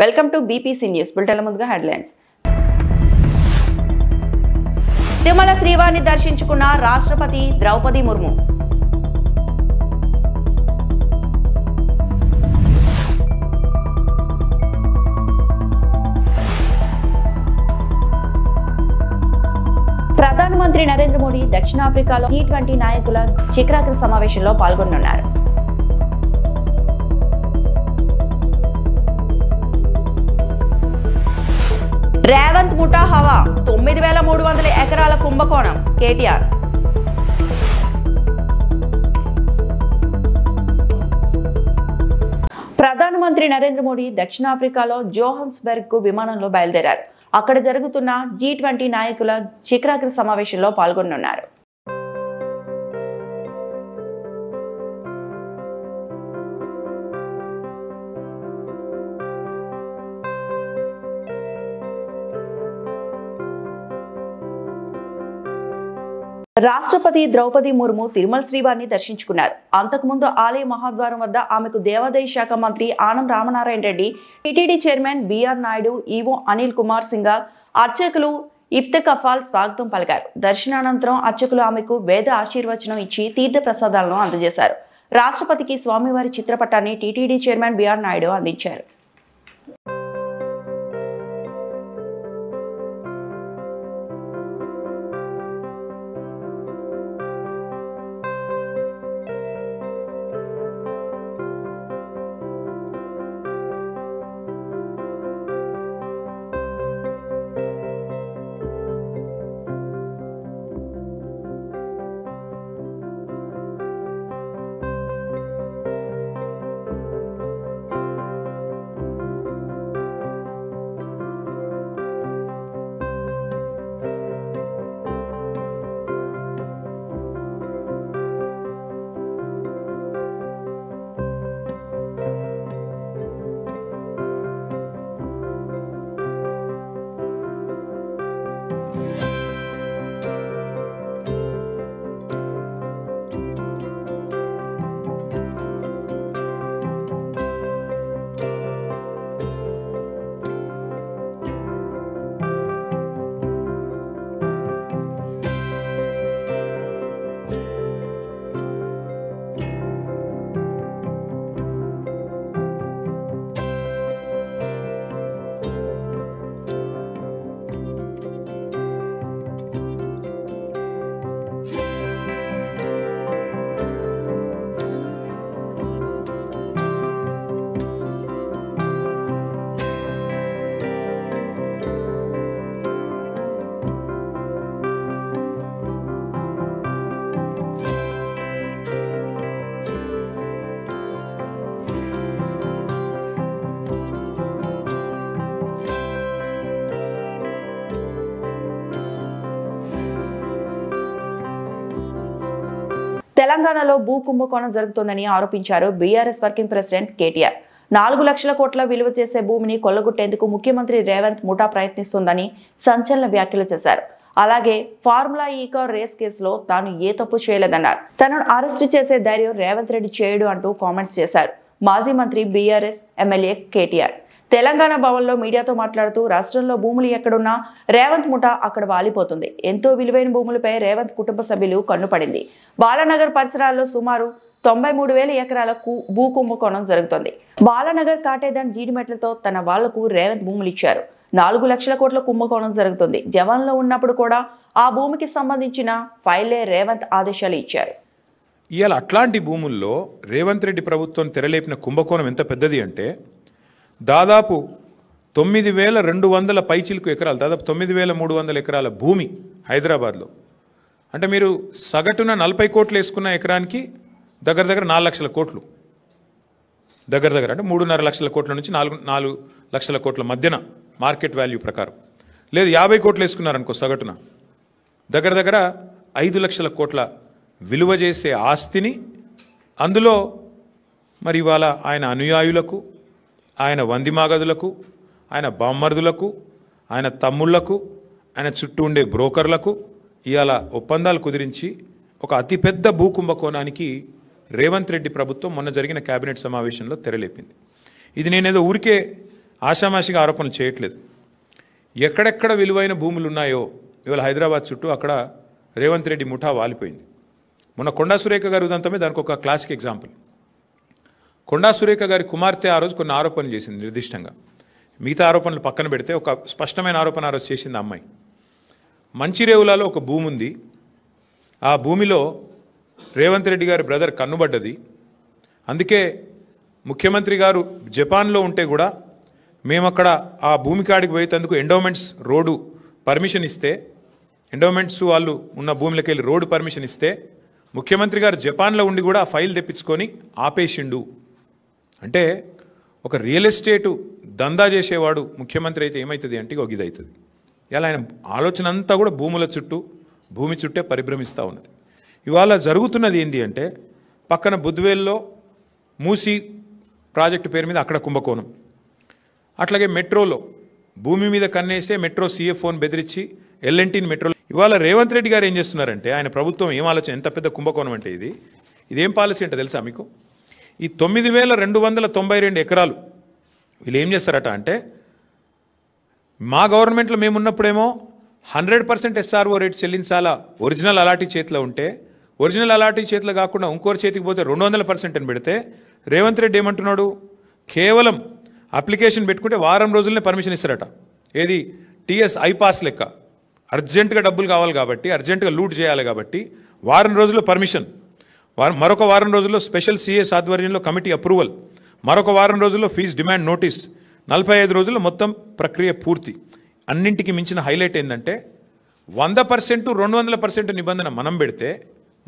Welcome to BPC news bulletin ముందుగా headlines. Tirumala శ్రీవారిని దర్శించుకున్న రాష్ట్రపతి ద్రౌపది ముర్ము. ప్రధానమంత్రి నరేంద్ర మోడీ దక్షిణాఫ్రికాలో G20 నాయకుల శిఖరాగ్ర సమావేశంలో పాల్గొనున్నారు. రేవంత్ ముఠా హవా 9300 ఎకరాల కుంభకోణం కేటీఆర్. ప్రధానమంత్రి నరేంద్ర మోడీ దక్షిణాఫ్రికాలో జోహాన్స్బర్గ్ కు విమానంలో బయలుదేరారు. అక్కడ జరుగుతున్న G20 నాయకుల శిఖరాగ్ర సమావేశంలో పాల్గొనున్నారు. రాష్ట్రపతి ద్రౌపది ముర్ము తిరుమల శ్రీవారిని దర్శించుకున్నారు. అంతకుముందు ఆలయ మహాద్వారం వద్ద ఆమెకు దేవాదాయ శాఖ మంత్రి Anam Ramanarayana Reddy, TTD chairman B R Naidu, EO Anil Kumar Singhal, అర్చకులు ఇఫ్తిఖాఫాల్ స్వాగతం పలికారు. దర్శనానంతరం అర్చకులు ఆమెకు వేద ఆశీర్వచనం ఇచ్చి తీర్థ ప్రసాదాలను అందజేశారు. రాష్ట్రపతికి స్వామివారి చిత్రపటాన్ని టీటీడీ చైర్మన్ బిఆర్ నాయుడు అందించారు. తెలంగాణలో భూ కుంభకోణం జరుగుతోందని ఆరోపించారు బీఆర్ఎస్ వర్కింగ్ ప్రెసిడెంట్ కేటీఆర్. 4 లక్షల కోట్ల విలువ చేసే భూమిని కొల్లగొట్టేందుకు ముఖ్యమంత్రి రేవంత్ ముఠా ప్రయత్నిస్తోందని సంచలన వ్యాఖ్యలు చేశారు. అలాగే ఫార్ములా ఈ కార్ రేస్ కేసులో తాను ఏ తప్పు చేయలేదన్నారు. తనను అరెస్టు చేసే ధైర్యం రేవంత్ రెడ్డి చేయడు అంటూ కామెంట్స్ చేశారు. మాజీ మంత్రి బీఆర్ఎస్ ఎమ్మెల్యే కేటీఆర్ తెలంగాణ భవన్లో మీడియాతో మాట్లాడుతూ రాష్ట్రంలో భూములు ఎక్కడున్నా రేవంత్ ముఠా అక్కడ వాలిపోతుంది. ఎంతో విలువైన భూములపై రేవంత్ కుటుంబ సభ్యులు కన్నుపడింది. బాలానగర్ పరిసరాల్లో సుమారు 93,000 ఎకరాల భూ కుంభకోణం జరుగుతోంది. బాలానగర్ కాటేదాన్ జీడిమెట్లతో తన వాళ్లకు రేవంత్ భూములు ఇచ్చారు. 4 లక్షల కోట్ల కుంభకోణం జరుగుతుంది. జవాన్లో ఉన్నప్పుడు కూడా ఆ భూమికి సంబంధించిన ఫైలే రేవంత్ ఆదేశాలు ఇచ్చారు. ఇవాళ అట్లాంటి భూముల్లో రేవంత్ రెడ్డి ప్రభుత్వం తెరలేపిన కుంభకోణం ఎంత పెద్దది అంటే దాదాపు 9,200 పైచిలకు ఎకరాలు, దాదాపు 9,300 ఎకరాల భూమి హైదరాబాద్లో. అంటే మీరు సగటున 40 కోట్లు వేసుకున్న ఎకరానికి దగ్గర 4 లక్షల కోట్లు, దగ్గర అంటే 3.5 లక్షల కోట్ల నుంచి 4 లక్షల కోట్ల మధ్యన మార్కెట్ వాల్యూ ప్రకారం. లేదు 50 కోట్లు వేసుకున్నారనుకో సగటున దగ్గర 5 లక్షల కోట్ల విలువ చేసే ఆస్తిని, అందులో మరి ఇవాళ ఆయన అనుయాయులకు, ఆయన వందిమాగదులకు, ఆయన బామ్మర్దులకు, ఆయన తమ్ముళ్లకు, ఆయన చుట్టూ ఉండే బ్రోకర్లకు ఇవాళ ఒప్పందాలు కుదిరించి ఒక అతిపెద్ద భూకుంభకోణానికి రేవంత్ రెడ్డి ప్రభుత్వం మొన్న జరిగిన కేబినెట్ సమావేశంలో తెరలేపింది. ఇది నేనేదో ఊరికే ఆషామాషిగా ఆరోపణలు చేయట్లేదు. ఎక్కడెక్కడ విలువైన భూములు ఉన్నాయో ఇవాళ హైదరాబాద్ చుట్టూ అక్కడ రేవంత్ రెడ్డి ముఠా వాలిపోయింది. మొన్న కొండా సురేఖ గారి ఉదంతమే దానికి ఒక క్లాసిక్ ఎగ్జాంపుల్. కొండా సురేఖ గారి కుమార్తె ఆ రోజు కొన్ని ఆరోపణలు చేసింది నిర్దిష్టంగా. మిగతా ఆరోపణలు పక్కన పెడితే ఒక స్పష్టమైన ఆరోపణ ఆ రోజు చేసింది. అమ్మాయి మంచిరేవులలో ఒక భూమి ఉంది, ఆ భూమిలో రేవంత్ రెడ్డి గారి బ్రదర్ కన్నుబడ్డది. అందుకే ముఖ్యమంత్రి గారు జపాన్లో ఉంటే కూడా మేము అక్కడ ఆ భూమి కాడికి పోయేందుకు ఎండోమెంట్స్ రోడ్డు పర్మిషన్ ఇస్తే, ఎండోమెంట్స్ వాళ్ళు ఉన్న భూమిలోకి వెళ్ళి రోడ్డు పర్మిషన్ ఇస్తే ముఖ్యమంత్రి గారు జపాన్లో ఉండి కూడా ఆ ఫైల్ తెప్పించుకొని ఆపేసిండు. అంటే ఒక రియల్ ఎస్టేటు దందా చేసేవాడు ముఖ్యమంత్రి అయితే ఏమవుతుంది అంటే ఒక ఇది అవుతుంది. ఇలా ఆయన ఆలోచన అంతా కూడా భూముల చుట్టూ, భూమి చుట్టే పరిభ్రమిస్తూ ఉన్నది. ఇవాళ జరుగుతున్నది ఏంటి అంటే పక్కన బుద్వేల్లో మూసీ ప్రాజెక్టు పేరు మీద అక్కడ కుంభకోణం, అట్లాగే మెట్రోలో భూమి మీద కన్నేసే మెట్రో CFOని బెదిరించి L&Tని మెట్రో. ఇవాళ రేవంత్ రెడ్డి గారు ఏం చేస్తున్నారంటే ఆయన ప్రభుత్వం ఏం ఆలోచన, ఎంత పెద్ద కుంభకోణం అంటే ఇదేం పాలసీ అంటే తెలుసా మీకు? ఈ 9,292 ఎకరాలు వీళ్ళు ఏం చేస్తారట అంటే మా గవర్నమెంట్లో మేమున్నప్పుడేమో 100% SRO రేట్ చెల్లించాలా ఒరిజినల్ అలాటీ చేతిలో ఉంటే, ఒరిజినల్ అలాటీ చేతిలో కాకుండా ఇంకోరి చేతికి పోతే 200% అని పెడితే రేవంత్ రెడ్డి ఏమంటున్నాడు, కేవలం అప్లికేషన్ పెట్టుకుంటే వారం రోజులనే పర్మిషన్ ఇస్తారట. ఏది TS ఐపాస్ లెక్క, అర్జెంటుగా డబ్బులు కావాలి కాబట్టి, అర్జెంటుగా లూట్ చేయాలి కాబట్టి వారం రోజుల్లో పర్మిషన్, మరొక వారం రోజుల్లో స్పెషల్ CS ఆధ్వర్యంలో కమిటీ అప్రూవల్, మరొక వారం రోజుల్లో ఫీజు డిమాండ్ నోటీస్, 45 రోజుల్లో మొత్తం ప్రక్రియ పూర్తి. అన్నింటికి మించిన హైలైట్ ఏంటంటే 100%, 200% నిబంధన మనం పెడితే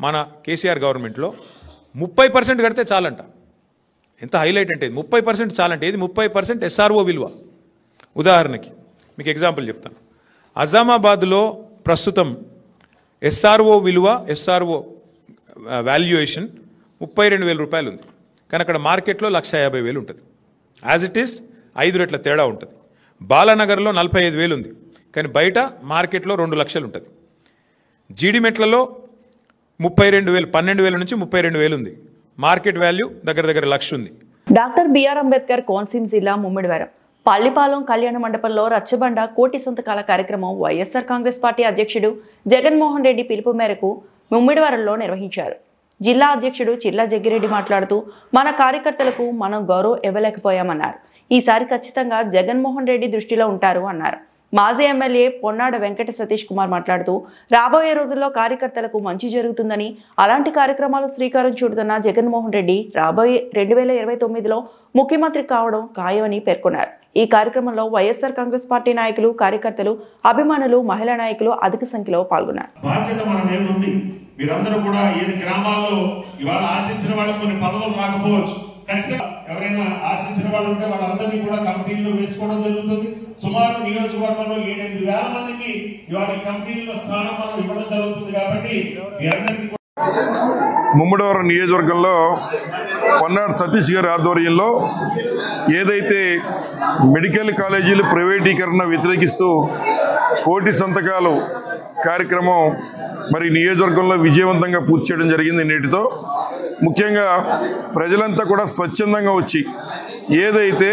మన కేసీఆర్ గవర్నమెంట్లో 30% కడితే చాలంట. ఎంత హైలైట్ అంటే 30% చాలంటే ఏది 30% SRO విలువ. ఉదాహరణకి మీకు ఎగ్జాంపుల్ చెప్తాను. అజామాబాద్లో ప్రస్తుతం SRO విలువ, SRO వాల్యుయేషన్ 32,000 రూపాయలు ఉంది. కానీ అక్కడ మార్కెట్లో 1,50,000 ఉంటుంది. యాజ్ ఇట్ ఈస్ 5 రెట్ల తేడా ఉంటుంది. బాలానగర్లో 45,000 ఉంది, కానీ బయట మార్కెట్లో 2 లక్షలు ఉంటుంది. జీడిమెట్లలో 32,000, 12,000 నుంచి 32,000 ఉంది. మార్కెట్ వాల్యూ దగ్గర 1,00,000 ఉంది. డాక్టర్ బిఆర్ అంబేద్కర్ కోనసీమ జిల్లా ముమ్మిడివరం పల్లిపాలెం కళ్యాణ మండపంలో రచ్చబండ కోటి సంతకాల కార్యక్రమం వైఎస్ఆర్ కాంగ్రెస్ పార్టీ అధ్యక్షుడు జగన్మోహన్ రెడ్డి పిలుపు మేరకు ముమ్మిడివరంలో నిర్వహించారు. జిల్లా అధ్యక్షుడు చిల్లా జగ్గిరెడ్డి మాట్లాడుతూ మన కార్యకర్తలకు మనం గౌరవం ఇవ్వలేకపోయామన్నారు. ఈసారి ఖచ్చితంగా జగన్మోహన్ రెడ్డి దృష్టిలో ఉంటారు అన్నారు. మాజీ ఎమ్మెల్యే పొన్నాడ వెంకట సతీష్ కుమార్ మాట్లాడుతూ రాబోయే రోజుల్లో కార్యకర్తలకు మంచి జరుగుతుందని, అలాంటి కార్యక్రమాలు శ్రీకారం చుడుతున్న జగన్మోహన్ రెడ్డి రాబోయే 2029లో ముఖ్యమంత్రి కావడం ఖాయమని పేర్కొన్నారు. ఈ కార్యక్రమంలో వైఎస్ఆర్ కాంగ్రెస్ పార్టీ నాయకులు, కార్యకర్తలు, అభిమానులు, మహిళా నాయకులు అధిక సంఖ్యలో పాల్గొన్నారు. మీరందరూ కూడా ఈ గ్రామాల్లో ఇవాళ ఆశించిన వాళ్ళకి కొన్ని పదవులు రాకపోవచ్చు. ఖచ్చితంగా ఎవరైనా ఆశించిన వాళ్ళు ఉంటే వాళ్ళందరినీ కూడా కమిటీల్లో వేసుకోవడం జరుగుతుంది. సుమారు నియోజకవర్గంలో 7-8 వేల మందికి ఇవాళ ఈ కమిటీల్లో స్థానం మనం ఇవ్వడం జరుగుతుంది. కాబట్టి ముమ్మడివరం నియోజకవర్గంలో పొన్నాడ సతీష్ గారి ఆధ్వర్యంలో ఏదైతే మెడికల్ కాలేజీలు ప్రైవేటీకరణ వ్యతిరేకిస్తూ కోటి సంతకాలు కార్యక్రమం మరి నియోజకవర్గంలో విజయవంతంగా పూర్తి చేయడం జరిగింది. నేటితో ముఖ్యంగా ప్రజలంతా కూడా స్వచ్ఛందంగా వచ్చి ఏదైతే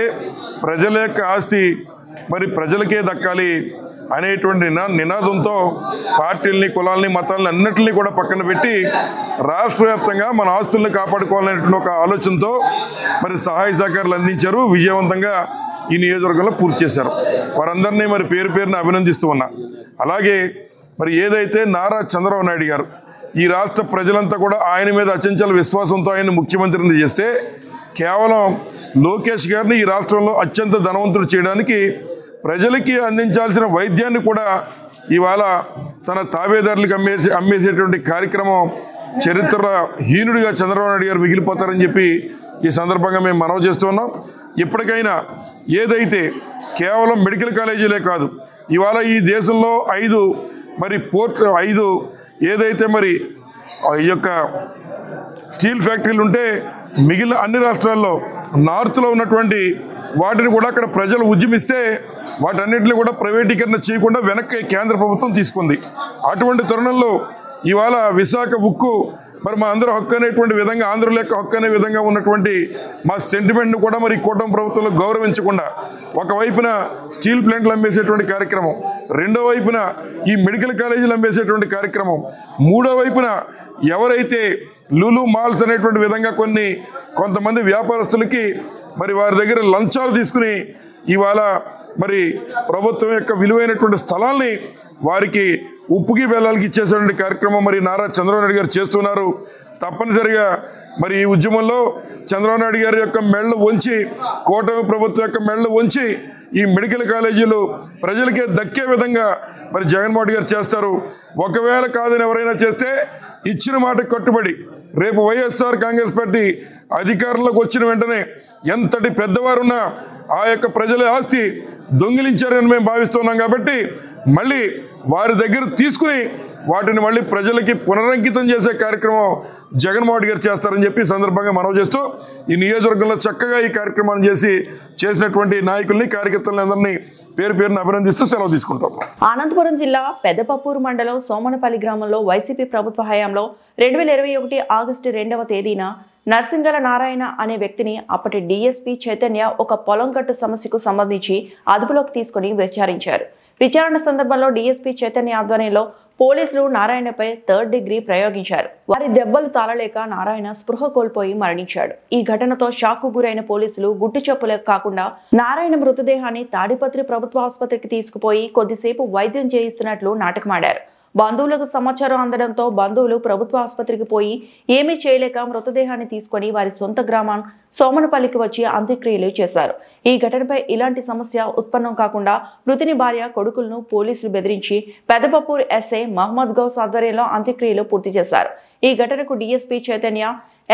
ప్రజల యొక్క ఆస్తి మరి ప్రజలకే దక్కాలి అనేటువంటి నినాదంతో పార్టీలని, కులాలని, మతాలని అన్నింటినీ కూడా పక్కన పెట్టి రాష్ట్ర వ్యాప్తంగా మన ఆస్తుల్ని కాపాడుకోవాలనేటువంటి ఒక ఆలోచనతో మరి సహాయ సహకారాలు అందించారు. విజయవంతంగా ఈ నియోజకవర్గంలో పూర్తి చేశారు. వారందరినీ మరి పేరు పేరున అభినందిస్తూ ఉన్నా. అలాగే మరి ఏదైతే నారా చంద్రబాబు నాయుడు గారు ఈ రాష్ట్ర ప్రజలంతా కూడా ఆయన మీద అచంచల విశ్వాసంతో ఆయన ముఖ్యమంత్రిని చేస్తే కేవలం లోకేష్ గారిని ఈ రాష్ట్రంలో అత్యంత ధనవంతుడు చేయడానికి ప్రజలకి అందించాల్సిన వైద్యాన్ని కూడా ఇవాళ తన తాబేదారులకు అమ్మేసేటువంటి కార్యక్రమం చరిత్రహీనుడిగా చంద్రబాబు నాయుడు గారు మిగిలిపోతారని చెప్పి ఈ సందర్భంగా మేము మనవి చేస్తూ ఉన్నాం. ఇప్పటికైనా ఏదైతే కేవలం మెడికల్ కాలేజీలే కాదు, ఇవాళ ఈ దేశంలో 5 మరి పోర్ట్ 5 ఏదైతే మరి ఈ యొక్క స్టీల్ ఫ్యాక్టరీలు ఉంటే మిగిలిన అన్ని రాష్ట్రాల్లో నార్త్లో ఉన్నటువంటి వాటిని కూడా అక్కడ ప్రజలు ఉద్యమిస్తే వాటన్నిటిని కూడా ప్రైవేటీకరణ చేయకుండా వెనక్కి కేంద్ర ప్రభుత్వం తీసుకుంది. అటువంటి తరుణంలో ఇవాళ విశాఖ ఉక్కు మరి మా అందరూ హక్కు అనేటువంటి విధంగా, ఆంధ్రుల యొక్క హక్కు అనే విధంగా ఉన్నటువంటి మా సెంటిమెంట్ను కూడా మరి కూటమి ప్రభుత్వంలో గౌరవించకుండా ఒకవైపున స్టీల్ ప్లాంట్లు అమ్మేసేటువంటి కార్యక్రమం, రెండో వైపున ఈ మెడికల్ కాలేజీలు అమ్మేసేటువంటి కార్యక్రమం, మూడో వైపున ఎవరైతే లులు మాల్స్ అనేటువంటి విధంగా కొంతమంది వ్యాపారస్తులకి మరి వారి దగ్గర లంచాలు తీసుకుని ఇవాళ మరి ప్రభుత్వం యొక్క విలువైనటువంటి స్థలాల్ని వారికి ఉప్పుకి బెల్లాలకి ఇచ్చేసేటువంటి కార్యక్రమం మరి నారా చంద్రబాబు నాయుడు గారు చేస్తున్నారు. తప్పనిసరిగా మరి ఈ ఉద్యమంలో చంద్రబాబు నాయుడు గారి యొక్క మెళ్ళు వంచి, కూటమి ప్రభుత్వం యొక్క మెళ్ళు వంచి ఈ మెడికల్ కాలేజీలు ప్రజలకే దక్కే విధంగా మరి జగన్మోహన్ గారు చేస్తారు. ఒకవేళ కాదని ఎవరైనా చేస్తే ఇచ్చిన మాట కట్టుబడి రేపు వైఎస్ఆర్ కాంగ్రెస్ పార్టీ అధికారంలోకి వచ్చిన వెంటనే ఎంతటి పెద్దవారున్నా ఆ యొక్క ప్రజల ఆస్తి దొంగిలించారని మేము భావిస్తున్నాం. కాబట్టి మళ్ళీ వారి దగ్గర తీసుకుని వాటిని మళ్ళీ ప్రజలకి పునరంకితం చేసే కార్యక్రమం జగన్మోహన్ గారు చేస్తారని చెప్పి సందర్భంగా మనవి చేస్తూ ఈ నియోజకవర్గంలో చక్కగా ఈ కార్యక్రమాన్ని చేసినటువంటి నాయకుల్ని, కార్యకర్తలని అందరినీ పేరు పేరును అభినందిస్తూ సెలవు తీసుకుంటాం. అనంతపురం జిల్లా పెద్దపప్పూరు మండలం సోమనపల్లి గ్రామంలో వైసీపీ ప్రభుత్వ హయాంలో 2021 ఆగస్టు 2వ తేదీన నర్సింగల నారాయణ అనే వ్యక్తిని అప్పటి డీఎస్పీ చైతన్య ఒక పొలం గట్టు సమస్యకు సంబంధించి అదుపులోకి తీసుకుని విచారించారు. విచారణ సందర్భంలో డీఎస్పీ చైతన్య ఆధ్వర్యంలో పోలీసులు నారాయణపై 3rd డిగ్రీ ప్రయోగించారు. వారి దెబ్బలు తాళలేక నారాయణ స్పృహ కోల్పోయి మరణించాడు. ఈ ఘటనతో షాకు గురైన పోలీసులు గుట్టు చప్పులే కాకుండా నారాయణ మృతదేహాన్ని తాడిపత్రి ప్రభుత్వ ఆసుపత్రికి తీసుకుపోయి కొద్దిసేపు వైద్యం చేయిస్తున్నట్లు నాటకమాడారు. బంధువులకు సమాచారం అందడంతో బంధువులు ప్రభుత్వ ఆసుపత్రికి పోయి ఏమీ చేయలేక మృతదేహాన్ని తీసుకుని వారి సొంత గ్రామం సోమనపల్లికి వచ్చి అంత్యక్రియలు చేశారు. ఈ ఘటనపై ఇలాంటి సమస్య ఉత్పన్నం కాకుండా మృతుని భార్య కొడుకులను పోలీసులు బెదిరించి పెద్దపప్పూర్ ఎస్ఐ మహమ్మద్ గౌస్ ఆధ్వర్యంలో అంత్యక్రియలు పూర్తి చేశారు. ఈ ఘటనకు డీఎస్పీ చైతన్య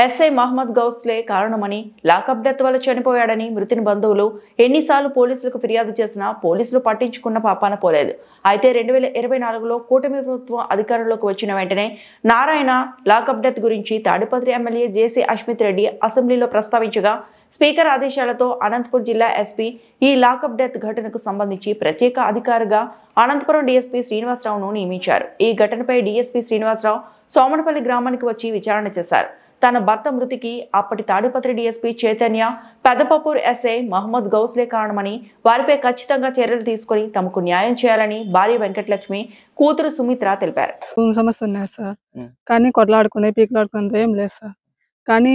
ఎస్ఐ మహమ్మద్ గౌస్లే కారణమని, లాకప్ డెత్ వల్ల చనిపోయాడని మృతుని బంధువులు ఎన్నిసార్లు పోలీసులకు ఫిర్యాదు చేసినా పోలీసులు పట్టించుకున్న పాపాన పోలేదు. అయితే 2024లో కూటమి ప్రభుత్వం అధికారంలోకి వచ్చిన వెంటనే నారాయణ లాకప్ డెత్ గురించి తాడిపత్రి ఎమ్మెల్యే జేసీ అశ్మిత్ రెడ్డి అసెంబ్లీలో ప్రస్తావించగా స్పీకర్ ఆదేశాలతో అనంతపురం జిల్లా ఎస్పీ ఈ లాకప్ డెత్ ఘటనకు సంబంధించి ప్రత్యేక అధికారిగా అనంతపురం డీఎస్పీ శ్రీనివాసరావును నియమించారు. ఈ ఘటనపై డీఎస్పీ శ్రీనివాసరావు సోమనపల్లి గ్రామానికి వచ్చి విచారణ చేశారు. తన భర్త మృతికి అప్పటి తాడిపత్రి డీఎస్పీ చైతన్య, పెద్దపప్పూర్ ఎస్ఐ మహమ్మద్ గౌస్లే కారణమని, వారిపై ఖచ్చితంగా చర్యలు తీసుకుని తమకు న్యాయం చేయాలని భార్య వెంకటలక్ష్మి, కూతురు సుమిత్ర తెలిపారు. సమస్య ఉన్నాయి సార్, కానీ కొట్లాడుకునే పీకులాడుకునేది ఏం లేదు సార్. కానీ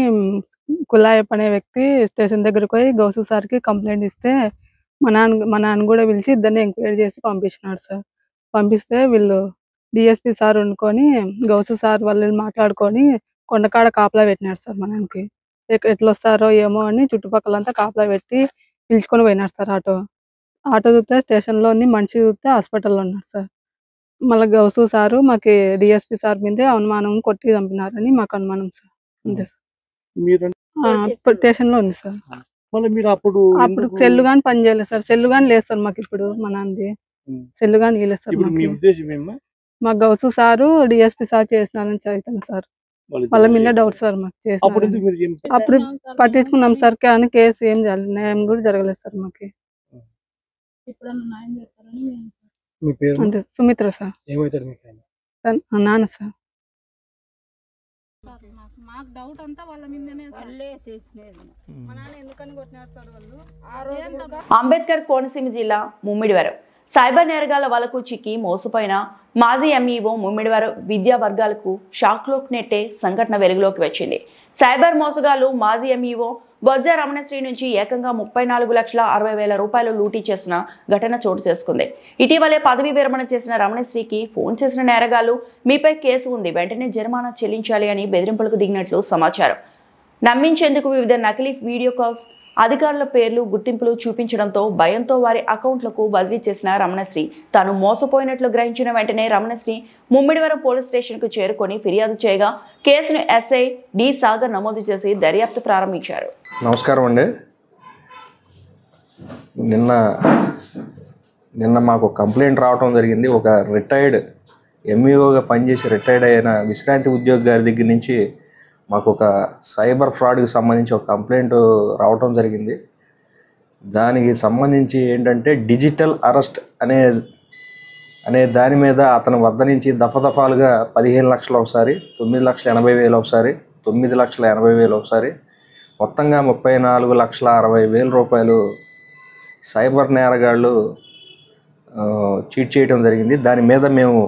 కులాయప్ అనే వ్యక్తి స్టేషన్ దగ్గరకు పోయి గౌసు సార్కి కంప్లైంట్ ఇస్తే మా నాన్న కూడా పిలిచి ఇద్దరిని ఎంక్వైరీ చేసి పంపించినాడు సార్. పంపిస్తే వీళ్ళు డిఎస్పీ సార్ వండుకొని గౌసు సార్ వాళ్ళు మాట్లాడుకొని కొండకాడ కాపలా పెట్టినాడు సార్. మా నాన్నకి ఎట్లా వస్తారో ఏమో అని చుట్టుపక్కలంతా కాపలా పెట్టి పిలుచుకొని పోయినాడు సార్. ఆటో చూస్తే స్టేషన్లో ఉంది, మనిషి చూస్తే హాస్పిటల్లో ఉన్నాడు సార్. మళ్ళీ గౌసు సారు మాకు డిఎస్పీ సార్ మీదే అనుమానం కొట్టి చంపినారని మాకు అనుమానం సార్. అంతే సార్. స్టేషన్ లో ఉంది సార్. అప్పుడు సెల్లు గాని పని చేయలేదు సార్. సెల్లు గాని లేదు సార్ మాకు ఇప్పుడు. మా నాన్నది సెల్లు గాని ఇవ్వలేదు సార్. మాకు గౌసు సారు డిఎస్పీ సార్ చేసినారని చదువుతాను సార్. వాళ్ళ మీద డౌట్ సార్ మాకు చేసిన. అప్పుడు పట్టించుకున్నాం సార్, కానీ కేసు ఏం జరగలేదు, న్యాయం కూడా జరగలేదు సార్ మాకు. అంతే సుమిత్ర సార్. నాన్న సార్. మాకు డౌట్ అంతా వాళ్ళ మీదనే అంబేద్కర్ కోనసీమ జిల్లా ముమ్మిడివరం సైబర్ నేరగాల వలకు చిక్కి మోసపోయిన మాజీ ఎంఈఓ ముమ్మిడివరం విద్యా వర్గాలకు షాక్లోకి నెట్టే సంఘటన వెలుగులోకి వచ్చింది. సైబర్ మోసగాళ్లు మాజీ ఎంఈఓ బొజ్జ రమణశ్రీ నుంచి ఏకంగా 34,60,000 రూపాయలు లూటీ చేసిన ఘటన చోటు చేసుకుంది. ఇటీవలే పదవి విరమణ చేసిన రమణశ్రీకి ఫోన్ చేసిన నేరగాళ్లు మీపై కేసు ఉంది, వెంటనే జరిమానా చెల్లించాలి అని బెదిరింపులకు దిగినట్లు సమాచారం. నమ్మించేందుకు వివిధ నకిలీ వీడియో కాల్స్, అధికారుల పేర్లు, గుర్తింపులు చూపించడంతో భయంతో వారి అకౌంట్లకు బదిలీ చేసిన రమణశ్రీ తాను మోసపోయినట్లు గ్రహించిన వెంటనే రమణశ్రీ ముమ్మిడివరం పోలీస్ స్టేషన్కు చేరుకొని ఫిర్యాదు చేయగా కేసును ఎస్ఐ డి సాగర్ నమోదు చేసి దర్యాప్తు ప్రారంభించారు. నమస్కారం అండి. నిన్న మాకు కంప్లైంట్ రావడం జరిగింది. ఒక రిటైర్డ్ ఎంఈఓగా పనిచేసి రిటైర్డ్ అయిన విశ్రాంతి ఉద్యోగి గారి దగ్గర నుంచి మాకు ఒక సైబర్ ఫ్రాడ్కి సంబంధించి ఒక కంప్లైంట్ రావటం జరిగింది. దానికి సంబంధించి ఏంటంటే డిజిటల్ అరెస్ట్ అనే దాని మీద అతని వద్ద నుంచి దఫాలుగా 15 లక్షలు ఒకసారి, 9,80,000 ఒకసారి, 9,80,000 ఒకసారి, మొత్తంగా 34,60,000 రూపాయలు సైబర్ నేరగాళ్ళు చీట్ చేయడం జరిగింది. దాని మీద మేము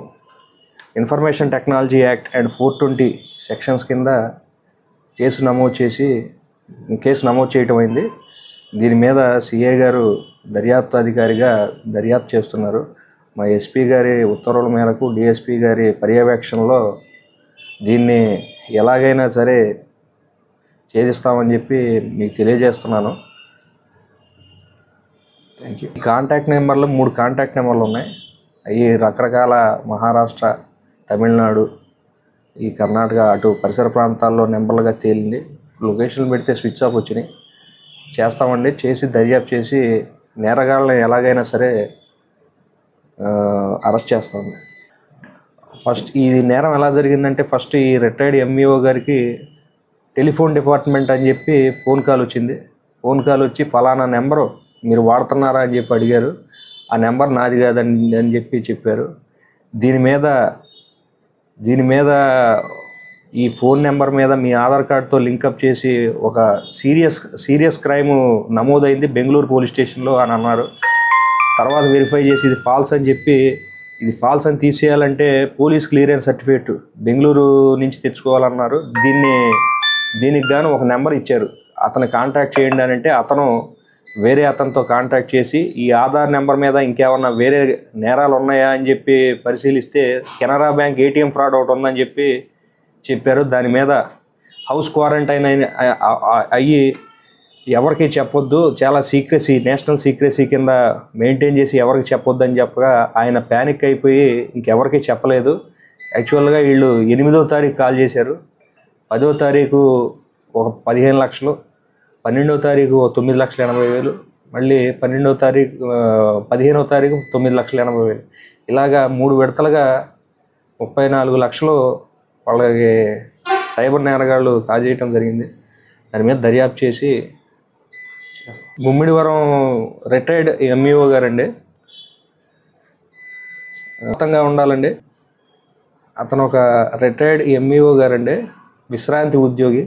information technology act and 420 sections కింద కేసు నమోదు చేయటం అయింది. దీని మీద సిఐ గారు దర్యాప్తు అధికారిగా దర్యాప్తు చేస్తున్నారు. మా ఎస్పీ గారి ఉత్తర్వుల మేరకు డిఎస్పీ గారి పర్యవేక్షణలో దీన్ని ఎలాగైనా సరే ఛేదిస్తామని చెప్పి మీకు తెలియజేస్తున్నాను. Thank you. ఈ కాంటాక్ట్ నెంబర్లో 3 కాంటాక్ట్ నెంబర్లు ఉన్నాయి. అవి రకరకాల మహారాష్ట్ర, తమిళనాడు, ఈ కర్ణాటక అటు పరిసర ప్రాంతాల్లో నెంబర్లుగా తేలింది. లొకేషన్లు పెడితే స్విచ్ ఆఫ్ వచ్చినాయి. చేస్తామండి, చేసి దర్యాప్తు చేసి నేరగాళ్ళని ఎలాగైనా సరే అరెస్ట్ చేస్తామండి. ఫస్ట్ ఈ నేరం ఎలా జరిగిందంటే, ఫస్ట్ ఈ రిటైర్డ్ ఎంఈఓ గారికి టెలిఫోన్ డిపార్ట్మెంట్ అని చెప్పి ఫోన్ కాల్ వచ్చింది. ఫోన్ కాల్ వచ్చి ఫలానా నెంబరు మీరు వాడుతున్నారా అని చెప్పి అడిగారు. ఆ నెంబర్ నాది కాదని అని చెప్పారు. దీని మీద ఈ ఫోన్ నెంబర్ మీద మీ ఆధార్ కార్డ్తో లింకప్ చేసి ఒక సీరియస్ క్రైమ్ నమోదైంది బెంగళూరు పోలీస్ స్టేషన్లో అని అన్నారు. తర్వాత వెరిఫై చేసి ఇది ఫాల్స్ అని చెప్పి, ఇది ఫాల్స్ అని తీసేయాలంటే పోలీస్ క్లియరెన్స్ సర్టిఫికేట్ బెంగళూరు నుంచి తెచ్చుకోవాలన్నారు. దీనికి గాను ఒక నెంబర్ ఇచ్చారు. అతను కాంటాక్ట్ చేయండి అని అంటే అతను వేరే అతనితో కాంటాక్ట్ చేసి ఈ ఆధార్ నెంబర్ మీద ఇంకేమన్నా వేరే నేరాలు ఉన్నాయా అని చెప్పి పరిశీలిస్తే కెనరా బ్యాంక్ ఏటీఎం ఫ్రాడ్ ఒకటి ఉందని చెప్పారు. దాని మీద హౌస్ క్వారంటైన్ అయ్యి ఎవరికి చెప్పొద్దు, చాలా సీక్రెసీ, నేషనల్ సీక్రెసీ కింద మెయింటైన్ చేసి ఎవరికి చెప్పొద్దు అని చెప్పగా ఆయన ప్యానిక్ అయిపోయి ఇంకెవరికి చెప్పలేదు. యాక్చువల్గా వీళ్ళు 8వ తారీఖు కాల్ చేశారు. 10వ తారీఖు ఒక 15 లక్షలు, 12వ తారీఖు 9,80,000, మళ్ళీ 15వ తారీఖు 9,80,000. ఇలాగా 3 విడతలుగా 34 లక్షలు వాళ్ళకి సైబర్ నేరగాళ్ళు కాజేయటం జరిగింది. దాని మీద దర్యాప్తు చేసి ముమ్మిడివరం రిటైర్డ్ ఎంఈఓ గారండి. మొత్తంగా ఉండాలండి. అతను ఒక రిటైర్డ్ ఎంఈఓ గారండి, విశ్రాంతి ఉద్యోగి.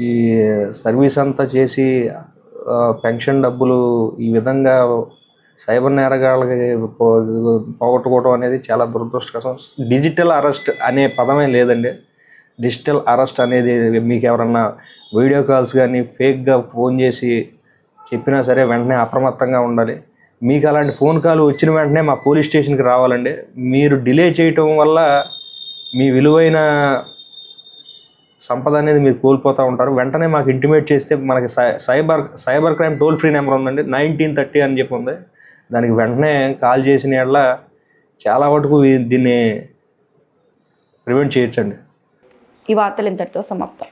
ఈ సర్వీస్ అంతా చేసి పెన్షన్ డబ్బులు ఈ విధంగా సైబర్ నేరగాళ్ళకి పోగొట్టుకోవడం అనేది చాలా దురదృష్టకరం. డిజిటల్ అరెస్ట్ అనే పదమే లేదండి. డిజిటల్ అరెస్ట్ అనేది మీకు ఎవరన్నా వీడియో కాల్స్ కానీ ఫేక్గా ఫోన్ చేసి చెప్పినా సరే వెంటనే అప్రమత్తంగా ఉండాలి. మీకు అలాంటి ఫోన్ కాల్ వచ్చిన వెంటనే మా పోలీస్ స్టేషన్కి రావాలండి. మీరు డిలే చేయటం వల్ల మీ విలువైన సంపద అనేది మీరు కోల్పోతూ ఉంటారు. వెంటనే మాకు ఇంటిమేట్ చేస్తే మనకి cyber crime toll free number ఉందండి, 1930 అని చెప్పి ఉంది. దానికి వెంటనే కాల్ చేసిన యెడల చాలా వరకు దీన్ని ప్రివెంట్ చేయొచ్చండి. ఈ వార్తలు ఇంతటితో సమాప్తం.